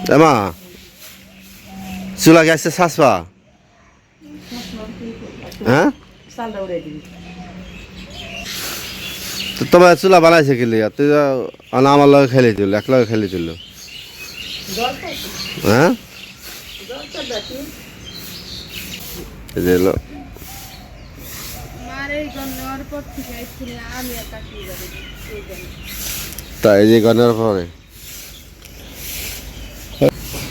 এমা চুলা গেছে শাসবা হ্যাঁ তো তোমার চুলা বানাইছে কি লিয়া তুই আমার লগে খেলে দিল এক লগে খেলে দিল হ্যাঁ এই যে এলো তাই এই যে গানের পরে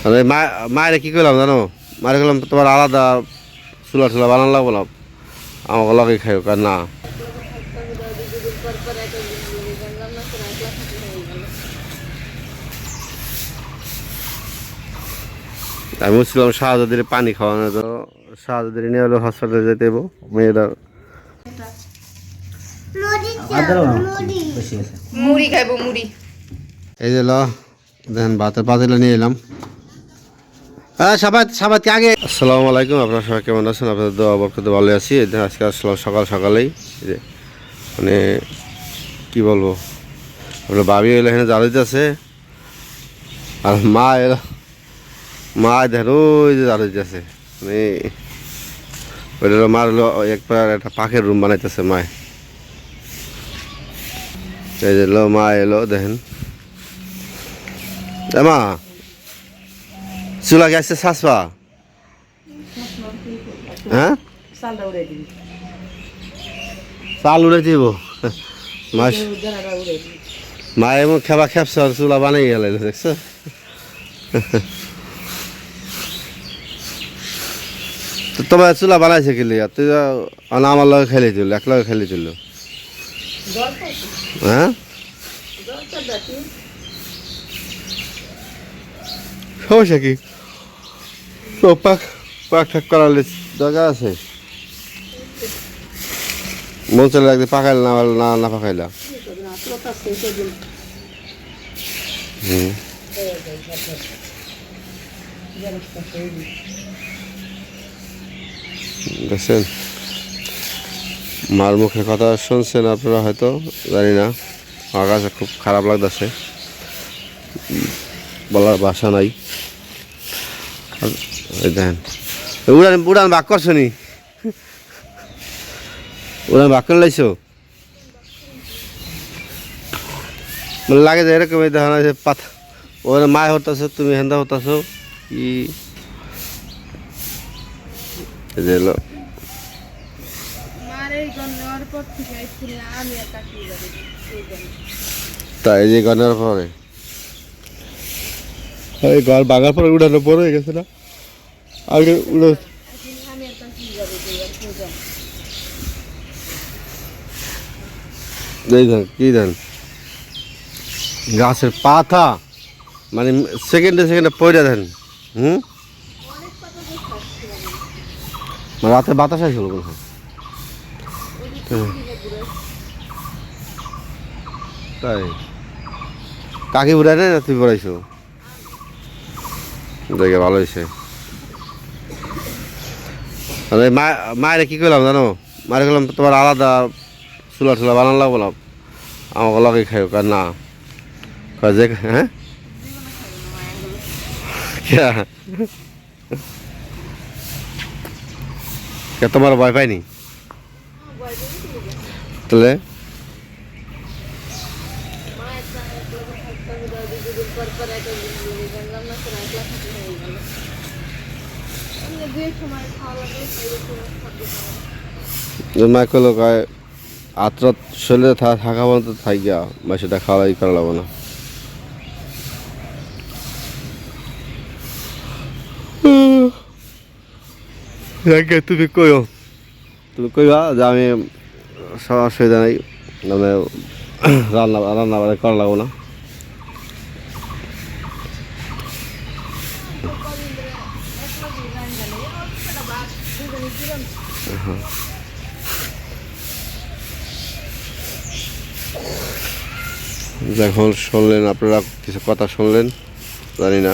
আমি মায়ের কি করলাম জানো মায়ের করলাম তোমার আলাদা চুলা টুলা বানানো লাগবো না আমাকে লগে খাইও কার না আমি বলছিলাম শাহজাদির পানি খাওয়ানো তো শাহজাদির নিয়ে হলো হসপিটালে যেতে দেবো মেয়েরা মুড়ি খাইবো মুড়ি এই যে দেখেন ভাতের পাতিলে নিয়ে এলাম সাবাত আগে আসসালামু আলাইকুম আপনারা সবাই কেমন আছেন আপনাদের দোয়া বরকতে ভালো আছি আজকে আসলাম সকাল সকালেই যে মানে কি বলবো আপনার ভাবি এলো এখানে জ্বালাইতে আছে আর মা এলো মা দেখেন ওই যে জ্বালাইতে আছে মানে ওইটা মার হলো একবার একটা পাখির রুম বানাইতেছে মায় এই যে মা এলো দেখেন মা চুলা গেছে শাসবা হ্যাঁ চাল উড়ে দিব মা এমন খেবা খেপছে চুলা বানাই গেলে দেখছো তোমার চুলা বানাইছে কি লিয়া তুই আমার লগে খেলে দিল এক লগে খেলে দিল হ্যাঁ সমস্যা কি পাক পাক ঠাক করালে দরকার আছে মন চলে লাগবে পাকাইল না না পাকাইলা দেখছেন মার মুখের কথা শুনছেন আপনারা হয়তো জানি না আমার কাছে খুব খারাপ লাগতেছে বলার ভাষা নাই দেখেন উড়ান বাক করছো নি উড়ান বাক করে লাইছো মানে লাগে যে এরকম দেখা যে পাথা ওখানে মায় হতাছো তুমি হেন্দা হতাছো কি যে এলো তাই যে গানের পরে এই ঘর ভাঙার পরে উড়ানোর পরে হয়ে গেছে না আগে উড়ে কি দেন গাছের পাতা মানে সেকেন্ডে পড়ে দেন রাতে বাতাস আসছিল মনে তাই কাকি উড়াই নাই না তুই পড়াইছো দেখে ভালো হয়েছে মায়ের কি করলাম জানো মায়ের করলাম তোমার আলাদা চুলা টুলা বানানো লাগবো না আমাকে লগে খাইও কার না যে হ্যাঁ তোমার ভয় পাইনি তাহলে মা কলো গায়ে আত্রাত শরীরে থাকা পর্যন্ত থাই গিয়া বা সেটা খাওয়াই করা লাগবো না তুমি কইবা যে আমি সব অসুবিধা নেই মানে রান্না করা লাগবো না যখন শুনলেন আপনারা কিছু কথা শুনলেন জানি না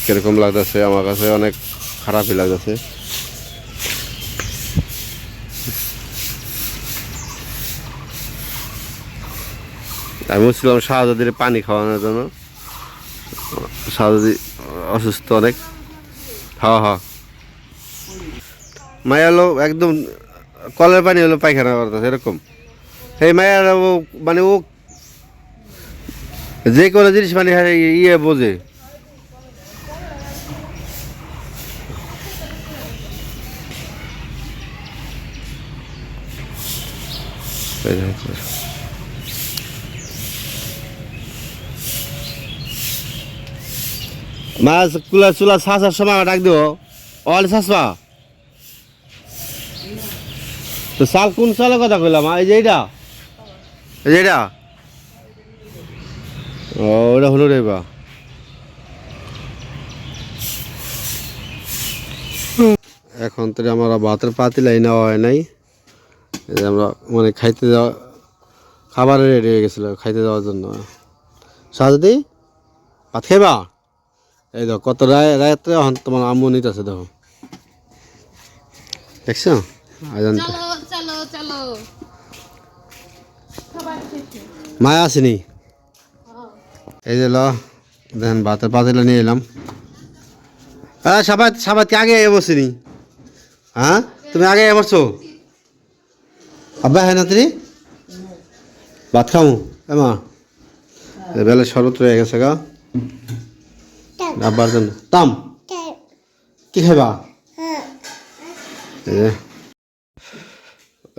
কিরকম লাগতেছে আমার কাছে অনেক খারাপই লাগতেছে আমি বলছিলাম শাহজাদির পানি খাওয়ানোর জন্য সাদি অসুস্থ অনেক। হ্যাঁ হ্যাঁ, মায়া হলো একদম কলের পানি হলো পায়খানা করতেছে এরকম। এই মায়ের ও মানে ও যে কোনো জিনিস মানে ইয়ে বোঝে। মাছ কুলা চুলা ছাঁচার সময় ডাক দিব অল ছাঁচবা তো চাল কোন চালের কথা কইলাম এই যে এইটা, এই যে এইটা, ও ওটা হলো রে বা। এখন তো আমরা ভাতের পাতিলাই নেওয়া হয় নাই, এই যে আমরা মানে খাইতে যাওয়া খাবারের রেডি হয়ে গেছিলো খাইতে যাওয়ার জন্য। সাজদি ভাত খাইবা? এই দেখো কত রাত্রে এখন তোমার আম্মু নিতেছে দেখো, দেখছো আজানটা। মায়া আসেনি? এই যে দেখেন ভাতের পাতিলা নিয়ে এলাম। হ্যাঁ সাবাত সাবাত কি আগে বসিনি? হ্যাঁ তুমি আগে বসছো? আব্বা হ্যাঁ না তুমি ভাত খাও এমা বেলা শরৎ রয়ে গেছে গা আব্বার জন্য। তাম কি খাইবা?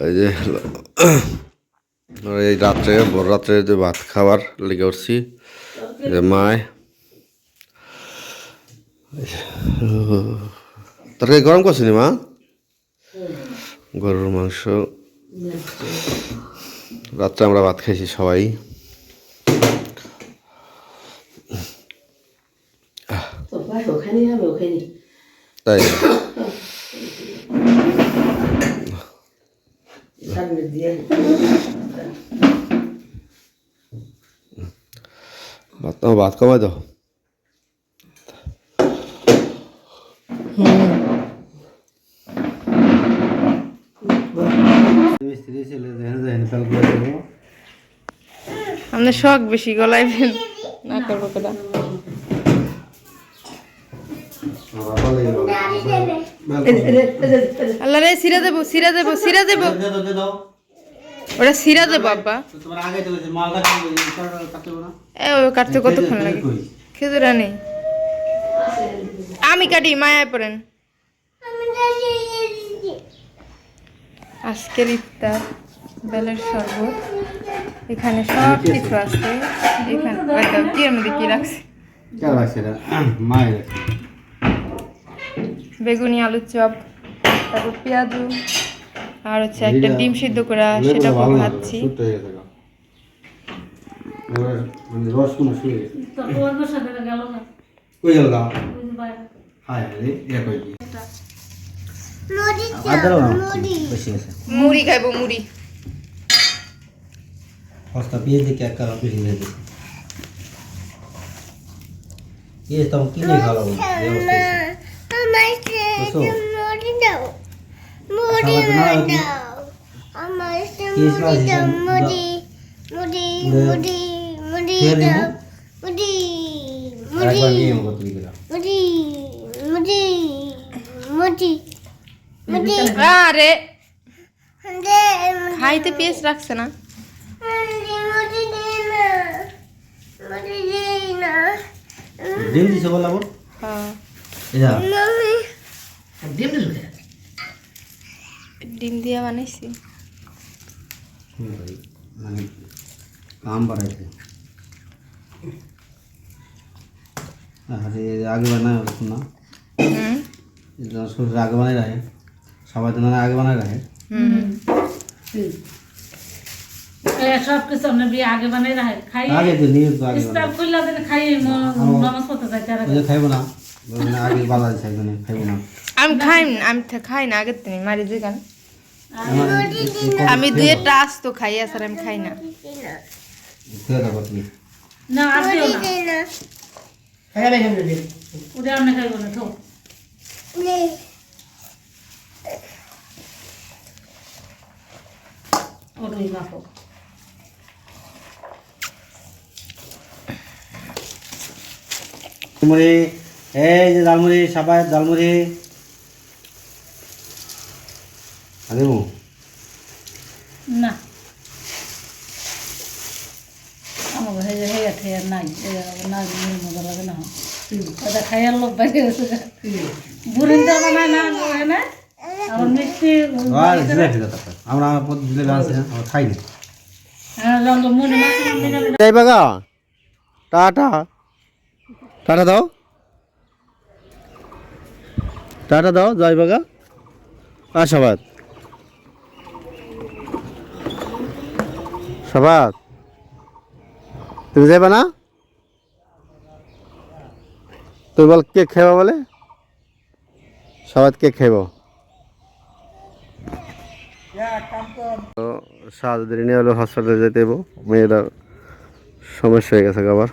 এই যে এই রাত্রে বড় রাত্রে যে ভাত খাবার লেগে উঠছি, যে মায় তরকারি গরম করছি মা, গরুর মাংস রাত্রে আমরা ভাত খাইছি সবাই। তাই ভাত কমাই দাও। আমাদের শখ বেশি গলায় না করবো কেটা। আল্লাহ রে সিরা দেবো সিরা দেবো সিরা দেবো ওটা সিরা দেবো আব্বা। কাটতে কতক্ষণ লাগে? খেজুরা নেই, আমি কাটি মায়ায় পড়েন। আজকের ইফতার বেলের শরবত, এখানে সব কিছু আছে। এখানে কি এর মধ্যে কি রাখছে? বেগুনি আলুর চপ, তারপর পেঁয়াজু, আর হচ্ছে একটা ডিম সিদ্ধ করা, সেটা ভাজছি। মুড়ি খাইবো মুড়ি। আরে খাইতে পেঁয়াজ রাখছে না। ডিম দিছে বললাম ডিম দিয়ে বানাইছি। মানে কাম বাড়াইছে আগে বানায় না, আগে বানাই রাখে সবাই তো আগে বানায় রাখে সব কিছু আমরা বিয়ে আগে বানাই রাখে খাই আগে তো নিয়ে তো আগে ইফতার কইলা দিন খাই নামাজ পড়তে যাইতে আর খাইবো না আগে বালা খাইবো না খাইবো না আমি খাই না আগের দিন মারি দুই গান আমি দুইটা আস তো খাই আর আমি খাই না। না আর দিও না খাইবে কেন দিদি ওটা আমি খাইবো না তো ওই মাপো মুড়ি, এই যে জালমুড়ি, সবাই জালমুড়ি আনিমু। না আমাকে হয়ে যায় হয়ে ঠেয়ার নাই না মজা লাগে না ওটা খাইয়ার লোক বাইরে গেছে বুড়িন তো বানায় না না আমার মিষ্টি আর জিলাপি দাও তারপর। আমরা জিলাপি আছে আমরা খাইনি। রঙ মনে না যাই বাগা, টাটা টাটা দাও, টাটা দাও, জয় বাগা। সবাত সবাত তুমি যাইবা না? তুই বল কেক খাইবা বলে, সবাই কেক খাইব। সাহায্য নিয়ে হলো হসপিটালে যেতে হইব, মেয়েটার সমস্যা হয়ে গেছে আবার।